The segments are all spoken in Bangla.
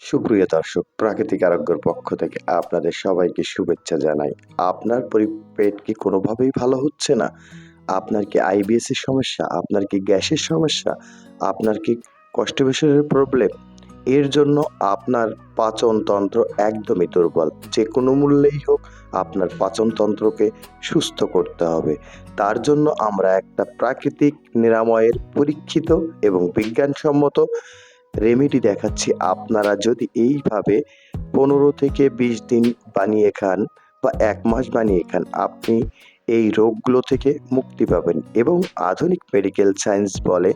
সুপ্রিয় দর্শক, প্রাকৃতিক আরোগ্যের পক্ষ থেকে আপনাদের সবাইকে শুভেচ্ছা জানাই। আপনার পেট কি কোনোভাবেই ভালো হচ্ছে না? আপনার কি আইবিএস এর সমস্যা? আপনার কি গ্যাসের সমস্যা? আপনার কি কনস্টিপেশনের প্রবলেম? এর জন্য আপনার পাচনতন্ত্র একদমই দুর্বল। যেকোনো মূল্যেই হোক আপনার পাচনতন্ত্রকে সুস্থ করতে হবে। তার জন্য আমরা একটা প্রাকৃতিক নিরাময়ের পরীক্ষিত এবং বিজ্ঞানসম্মত রেমেডি দেখাচ্ছি। আপনারা যদি এইভাবে ১৫ থেকে ২০ দিন বানিয়ে খান বা ১ মাস বানিয়ে খান, আপনি এই রোগগুলো থেকে মুক্তি পাবেন। এবং আধুনিক মেডিকেল সায়েন্স বলে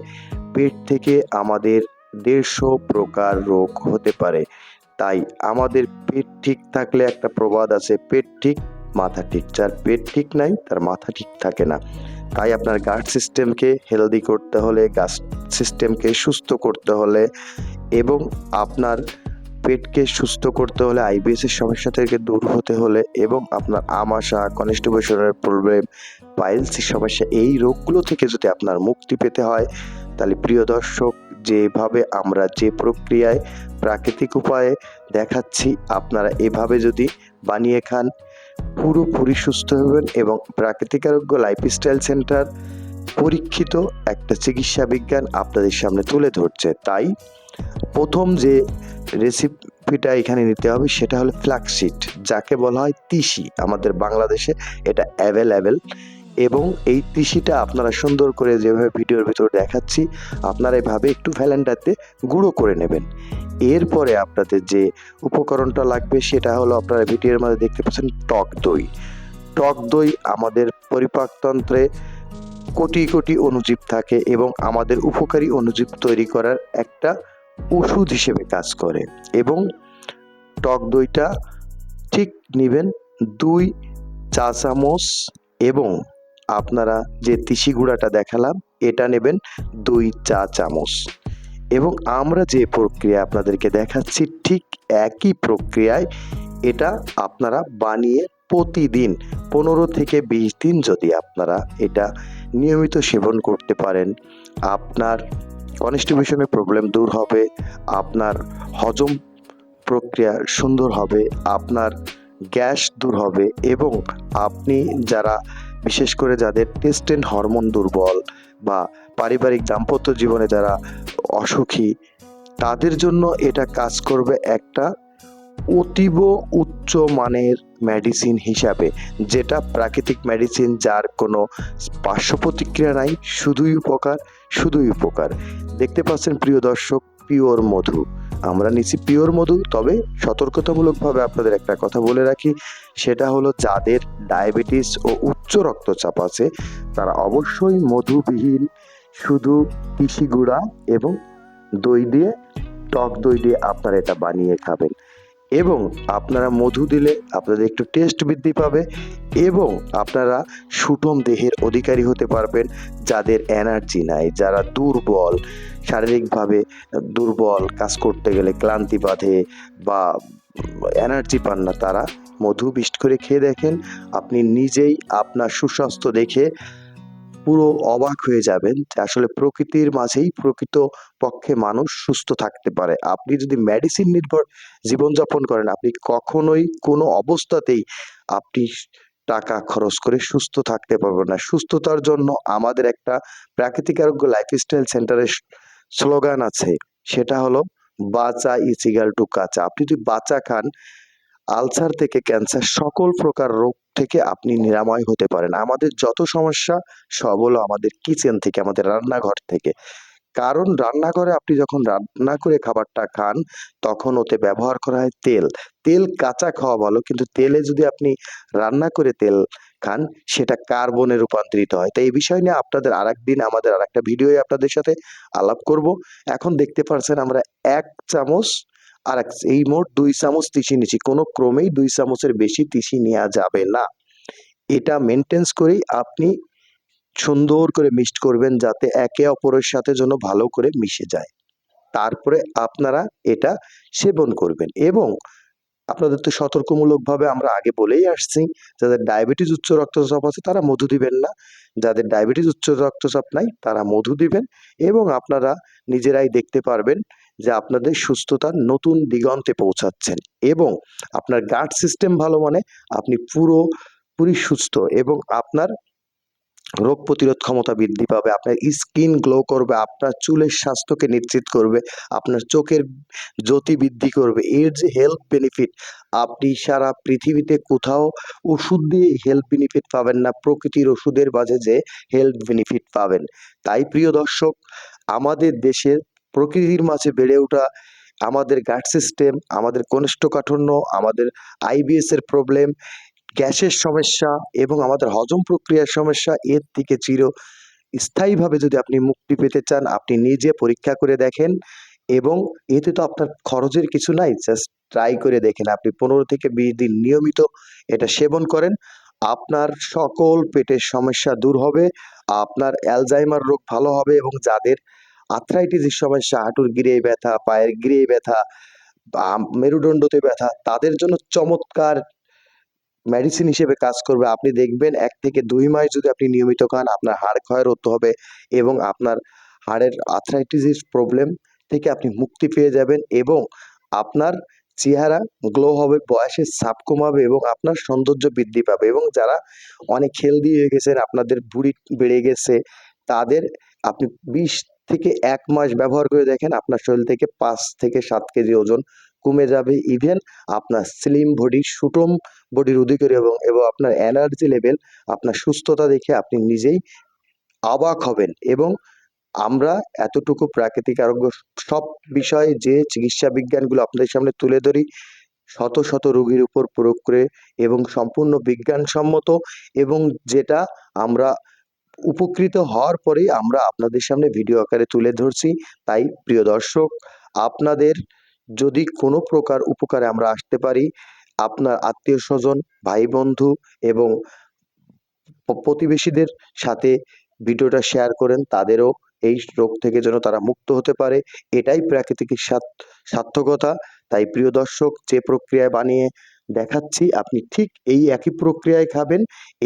পেট থেকে আমাদের ১৫০ প্রকার রোগ হতে পারে। তাই আমাদের পেট ঠিক থাকলে একটা প্রবাদ আছে, পেট ঠিক মাথা ঠিক। যার পেট ঠিক নাই তার মাথা ঠিক থাকে না। তাই আপনার গাট সিস্টেমকে হেলদি করতে হলে, গাট সিস্টেমকে সুস্থ করতে হলে এবং আপনার পেটকে সুস্থ করতে হলে, আইবিএস এর সমস্যা থেকে দূর হতে হলে এবং আপনার আমাশা, কনস্টিপেশনের প্রবলেম, পাইলসের সমস্যা, এই রোগগুলো থেকে যদি আপনার মুক্তি পেতে হয়, তাহলে প্রিয় দর্শক, যেভাবে আমরা যে প্রক্রিয়ায় প্রাকৃতিক উপায়ে দেখাচ্ছি, আপনারা এভাবে যদি বানিয়ে খান, পুরোপুরি সুস্থ হবেন। এবং প্রাকৃতিক আরোগ্য লাইফস্টাইল সেন্টার পরীক্ষিত একটা চিকিৎসা বিজ্ঞান আপনাদের সামনে তুলে ধরছে। তাই প্রথম যে রেসিপিটা এখানে নিতে হবে সেটা হলো ফ্ল্যাক্সসিড, যাকে বলা হয় তিসি। আমাদের বাংলাদেশে এটা অ্যাভেলেবেল এবং এই তিসিটা আপনারা সুন্দর করে যেভাবে ভিডিওর ভিতর দেখাচ্ছি, আপনারা এভাবে একটু ভ্যালেন্ডাতে গুঁড়ো করে নেবেন। এরপরে আপনাদের যে উপকরণটা লাগবে সেটা হলো, আপনারা ভিডিওর মধ্যে দেখতে পাচ্ছেন টক দই। টক দই আমাদের পরিপাকতন্ত্রে কোটি কোটি অণুজীব থাকে এবং আমাদের উপকারী অণুজীব তৈরি করার একটা ওষুধ হিসেবে কাজ করে। এবং টক দইটা ঠিক নিবেন ২ চা চামচ এবং আপনারা যে তিসি গুঁড়াটা দেখালাম এটা নেবেন ২ চা চামচ। এবং আমরা যে প্রক্রিয়া আপনাদেরকে দেখাচ্ছি ঠিক একই প্রক্রিয়ায় এটা আপনারা বানিয়ে প্রতিদিন ১৫ থেকে ২০ দিন যদি আপনারা এটা নিয়মিত সেবন করতে পারেন, আপনার কনস্টিপেশনের প্রবলেম দূর হবে, আপনার হজম প্রক্রিয়া সুন্দর হবে, আপনার গ্যাস দূর হবে এবং আপনি যারা, বিশেষ করে যাদের টেস্টেন্ট হরমোন দুর্বল বা পারিবারিক দাম্পত্য জীবনে যারা অসুখী, তাদের জন্য এটা কাজ করবে একটা অতীব উচ্চ মানের মেডিসিন হিসাবে, যেটা প্রাকৃতিক মেডিসিন, যার কোনো পার্শ্ব প্রতিক্রিয়া নাই, শুধুই উপকার, শুধুই উপকার। দেখতে পাচ্ছেন প্রিয় দর্শক, পিওর মধু। আমরা নিচ্ছি পিওর মধু। তবে সতর্কতামূলকভাবে আপনাদের একটা কথা বলে রাখি, সেটা হলো যাদের ডায়াবেটিস ও উচ্চ রক্তচাপ আছে তারা অবশ্যই মধুবিহীন শুধু তিসি গুঁড়া এবং দই দিয়ে, টক দই দিয়ে আপনারা এটা বানিয়ে খাবেন। এবং আপনারা মধু দিলে আপনাদের একটু টেস্ট বৃদ্ধি পাবে এবং আপনারা সুঠম দেহের অধিকারী হতে পারবেন। যাদের এনার্জি নাই, যারা দুর্বল, শারীরিকভাবে দুর্বল, কাজ করতে গেলে ক্লান্তি বাধে বা এনার্জি পান না, তারা মধু বিষ্ট করে খেয়ে দেখেন। আপনি নিজেই আপনার সুস্বাস্থ্য দেখে পুরো অবাক হয়ে যাবেন যে আসলে প্রকৃতির মাঝেই প্রকৃত পক্ষে মানুষ সুস্থ থাকতে পারে। আপনি যদি মেডিসিন নির্ভর জীবনযাপন করেন, আপনি কখনোই কোনো অবস্থাতেই আপনি টাকা খরচ করে সুস্থ থাকতে পারবেন না। সুস্থতার জন্য আমাদের একটা প্রাকৃতিক আরোগ্য লাইফস্টাইল সেন্টারের স্লোগান আছে, সেটা হলো বাঁচা ইজ ইকুয়াল টু কাঁচা। আপনি যদি বাঁচা খান, আলসার থেকে ক্যান্সার সকল প্রকার রোগ থেকে আপনি নিরাময় হতে পারেন। আমাদের যত সমস্যা সব হলো আমাদের কিচেন থেকে, আমাদের রান্নাঘর থেকে। কারণ রান্নাঘরে আপনি যখন রান্না করে খাবারটা খান, তখন ওতে ব্যবহার করা হয় তেল। তেল কাঁচা খাওয়া ভালো, কিন্তু তেলে যদি আপনি রান্না করে তেল খান, সেটা কার্বনে রূপান্তরিত হয়। তাই এই বিষয় নিয়ে আপনাদের আরেকদিন আমাদের আরেকটা ভিডিওয়ে আপনাদের সাথে আলাপ করব। এখন দেখতে পারছেন আমরা ১ চামচ এই মোট ২ চামচ তিসি নিচ্ছি। কোনো ক্রমেই ২ চামচের বেশি তিসি নেয়া যাবে না। এটা মেইনটেন্স করেই আপনি সুন্দর করে মিক্সড করবেন যাতে একে অপরের সাথে যেন ভালো করে মিশে যায়। তারপরে আপনারা এটা সেবন করবেন। এবং আপনাদের তো সতর্কমূলকভাবে আমরা আগে বলেই আসছি, যাদের ডায়াবেটিস উচ্চ রক্তচাপ আছে তারা মধু দিবেন না। যাদের ডায়াবেটিস উচ্চ রক্তচাপ নাই তারা মধু দিবেন। এবং আপনারা নিজেরাই দেখতে পারবেন যে আপনাদের সুস্থতার নতুন দিগন্তে পৌঁছাচ্ছেন এবং আপনার গাট সিস্টেম ভালো মানে আপনি পুরোপুরি সুস্থ এবং আপনার রোগ প্রতিরোধ ক্ষমতা বৃদ্ধি পাবে, আপনার স্কিন গ্লো করবে, আপনার চুলের স্বাস্থ্যকে নিশ্চিত করবে, আপনার চোখের জ্যোতি বৃদ্ধি করবে। এর যে হেলথ বেনিফিট, আপনি সারা পৃথিবীতে কোথাও ওষুধ দিয়ে হেলথ বেনিফিট পাবেন না, প্রকৃতির ওষুধের মাঝে যে হেলথ বেনিফিট পাবেন। তাই প্রিয় দর্শক, আমাদের দেশের প্রকৃতির মাঝে বেড়ে ওঠা আমাদের গাট সিস্টেম, আমাদের কোষ্ঠকাঠিন্য, আমাদের আইবিএস এর প্রবলেম, গ্যাসের সমস্যা এবং আমাদের হজম প্রক্রিয়ার সমস্যা, এর থেকে স্থায়ীভাবে যদি আপনি মুক্তি পেতে চান, আপনি নিজে পরীক্ষা করে দেখেন এবং এতে তো আপনার খরচের কিছু নাই। জাস্ট ট্রাই করে দেখেন। আপনি 15 থেকে 20 দিন নিয়মিত এটা সেবন করেন, আপনার সকল পেটের সমস্যা দূর হবে, আপনার অ্যালজাইমার রোগ ভালো হবে এবং যাদের আর্থ্রাইটিসের সমস্যা, হাঁটুর গিরে ব্যথা, পায়ের গিরে ব্যথা বা মেরুদণ্ডতে ব্যথা, তাদের জন্য চমৎকার মেডিসিন হিসেবে কাজ করবে। আপনি দেখবেন ১ থেকে ২ মাস যদি আপনি নিয়মিত খান, আপনার হাড় ক্ষয় রোধ হবে এবং আপনার হাড়ের আর্থ্রাইটিসের প্রবলেম থেকে আপনি মুক্তি পেয়ে যাবেন এবং আপনার চেহারা গ্লো হবে, বয়সের ছাপ কমাবে এবং আপনার সৌন্দর্য বৃদ্ধি পাবে এবং যারা অনেক হেলদি হয়ে গেছেন, আপনাদের ভুঁড়ি বেড়ে গেছে, তাদের আপনি ২০ থেকে ১ মাস ব্যবহার করে দেখেন, আপনার শরীর থেকে ৫ থেকে ৭ কেজি ওজন কমে যাবে। ইভেন আপনার স্লিম বডি, সুঠম বডির অধিকারী এবং আপনার এনার্জি লেভেল, আপনার সুস্থতা দেখে আপনি নিজেই অবাক হবেন এবং আমরা এতটুকু প্রাকৃতিক আরোগ্য সব বিষয়ে যে চিকিৎসা বিজ্ঞানগুলো আপনাদের সামনে তুলে ধরি, শত শত রোগীর উপর প্রয়োগ করে এবং সম্পূর্ণ বিজ্ঞানসম্মত এবং যেটা আমরা উপকৃত হওয়ার পরেই আমরা আপনাদের সামনে ভিডিও আকারে তুলে ধরছি। তাই প্রিয় দর্শক, আপনাদের যদি কোনো প্রকার উপকারে আমরা আসতে পারি, আপনার আত্মীয়স্বজন, ভাই-বন্ধু এবং প্রতিবেশীদের সাথে ভিডিওটা শেয়ার করেন, তাদেরও এই রোগ থেকে যেন তারা মুক্ত হতে পারে। এটাই প্রাকৃতিক সার্থকতা। তাই প্রিয় দর্শক, যে প্রক্রিয়ায় বানিয়ে দেখাচ্ছি আপনি ঠিক এই একই প্রক্রিয়ায় খাবেন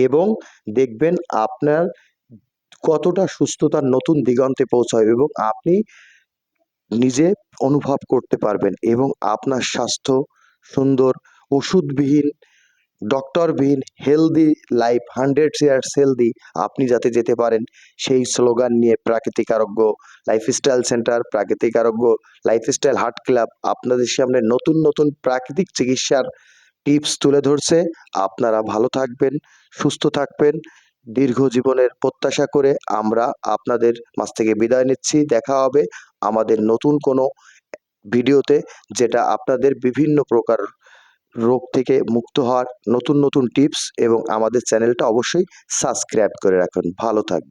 এবং দেখবেন আপনার কতটা সুস্থতার নতুন দিগন্তে পৌঁছাবে এবং আপনি নিজে অনুভব করতে পারবেন এবং আপনার স্বাস্থ্য সুন্দর, ওষুধবিহীন, ডক্টরবিহীন হেলদি লাইফ 100 ইয়ার্স হেলদি আপনি যাতে যেতে পারেন, সেই স্লোগান নিয়ে প্রাকৃতিক আরোগ্য লাইফস্টাইল সেন্টার, প্রাকৃতিক আরোগ্য লাইফস্টাইল হার্ট ক্লাব আপনাদের সামনে নতুন নতুন প্রাকৃতিক চিকিৎসার টিপস তুলে ধরছে। আপনারা ভালো থাকবেন, সুস্থ থাকবেন, দীর্ঘ জীবনের প্রত্যাশা করে আমরা আপনাদের মাঝ থেকে বিদায় নিচ্ছি। দেখা হবে আমাদের নতুন কোনো ভিডিওতে, যেটা আপনাদের বিভিন্ন প্রকার রোগ থেকে মুক্ত হওয়ার নতুন নতুন টিপস এবং আমাদের চ্যানেলটা অবশ্যই সাবস্ক্রাইব করে রাখুন। ভালো থাকবেন।